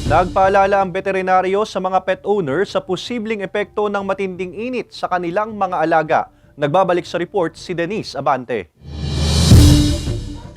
Nagpaalala ang veterinaryo sa mga pet owners sa posibleng epekto ng matinding init sa kanilang mga alaga. Nagbabalik sa report si Denise Abante.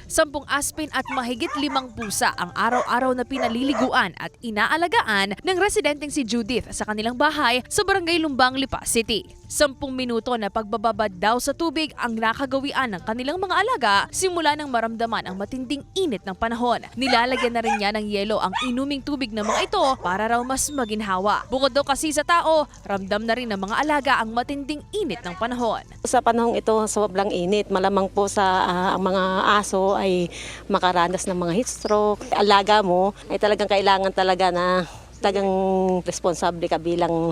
10 aspin at mahigit 5 pusa ang araw-araw na pinaliliguan at inaalagaan ng residenteng si Judith sa kanilang bahay sa Barangay Lumbang, Lipa City. 10 minuto na pagbababad daw sa tubig ang nakagawian ng kanilang mga alaga simula nang maramdaman ang matinding init ng panahon. Nilalagyan na rin niya ng yelo ang inuming tubig ng mga ito para raw mas maginhawa. Bukod daw kasi sa tao, ramdam na rin ng mga alaga ang matinding init ng panahon. Sa panahong ito, sobrang init. Malamang po sa ang mga aso ay makaranas ng mga heat stroke. Alaga mo ay talagang kailangan talaga na responsable ka bilang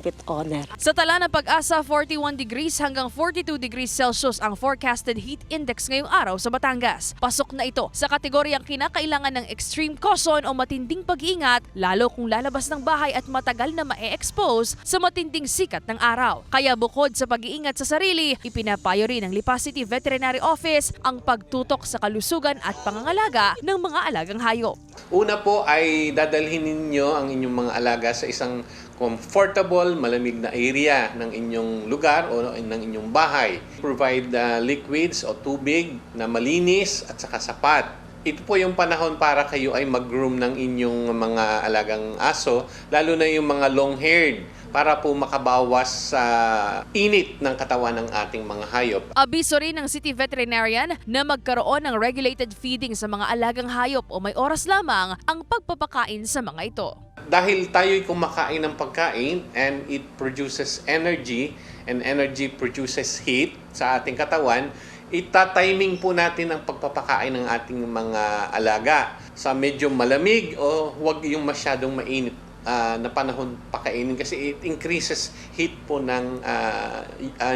pet owner. Sa tala ng Pag-asa, 41 degrees hanggang 42 degrees Celsius ang forecasted heat index ngayong araw sa Batangas. Pasok na ito sa kategoryang kinakailangan ng extreme caution o matinding pag-iingat, lalo kung lalabas ng bahay at matagal na ma-expose sa matinding sikat ng araw. Kaya bukod sa pag-iingat sa sarili, ipinapayo rin ng Lipa City Veterinary Office ang pagtutok sa kalusugan at pangangalaga ng mga alagang hayop. Una po ay dadalhin ninyo ang inyong mga alaga sa isang comfortable, malamig na area ng inyong lugar o ng inyong bahay. Provide liquids o tubig na malinis at saka sapat. Ito po yung panahon para kayo ay mag-groom ng inyong mga alagang aso, lalo na yung mga long-haired, para po makabawas sa init ng katawan ng ating mga hayop. Abiso rin ng City Veterinarian na magkaroon ng regulated feeding sa mga alagang hayop o may oras lamang ang pagpapakain sa mga ito. Dahil tayo'y kumakain ng pagkain and it produces energy and energy produces heat sa ating katawan, itatiming po natin ang pagpapakain ng ating mga alaga sa medyo malamig o huwag yung masyadong mainit na panahon pakainin kasi it increases heat po ng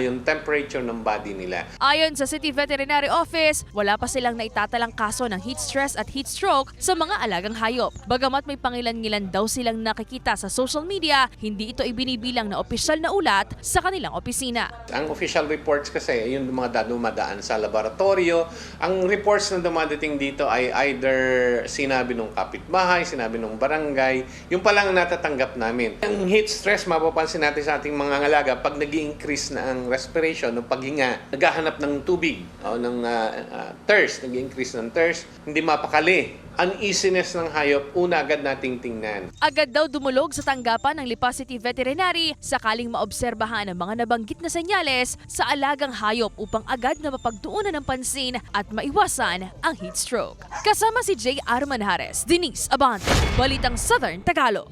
yung temperature ng body nila. Ayon sa City Veterinary Office, wala pa silang naitatalang kaso ng heat stress at heat stroke sa mga alagang hayop. Bagamat may pangilan-ngilan daw silang nakikita sa social media, hindi ito ibinibilang na opisyal na ulat sa kanilang opisina. Ang official reports kasi yung mga dumadaan sa laboratorio. Ang reports na dumadating dito ay either sinabi ng kapitbahay, sinabi ng barangay, yung palang natatanggap namin. Ang heat stress, mapapansin natin sa ating mga alaga pag nag-i-increase na ang respiration, ng paghinga, naghahanap ng tubig, o ng thirst, nag-i-increase ng thirst, hindi mapakali. Uneasiness ng hayop, una agad nating tingnan. Agad daw dumulog sa tanggapan ng Lipa City Veterinary sakaling maobserbahan ang mga nabanggit na senyales sa alagang hayop upang agad na mapagtuunan ng pansin at maiwasan ang heat stroke. Kasama si J. R. Manjares, Denise Abante, Balitang Southern Tagalog.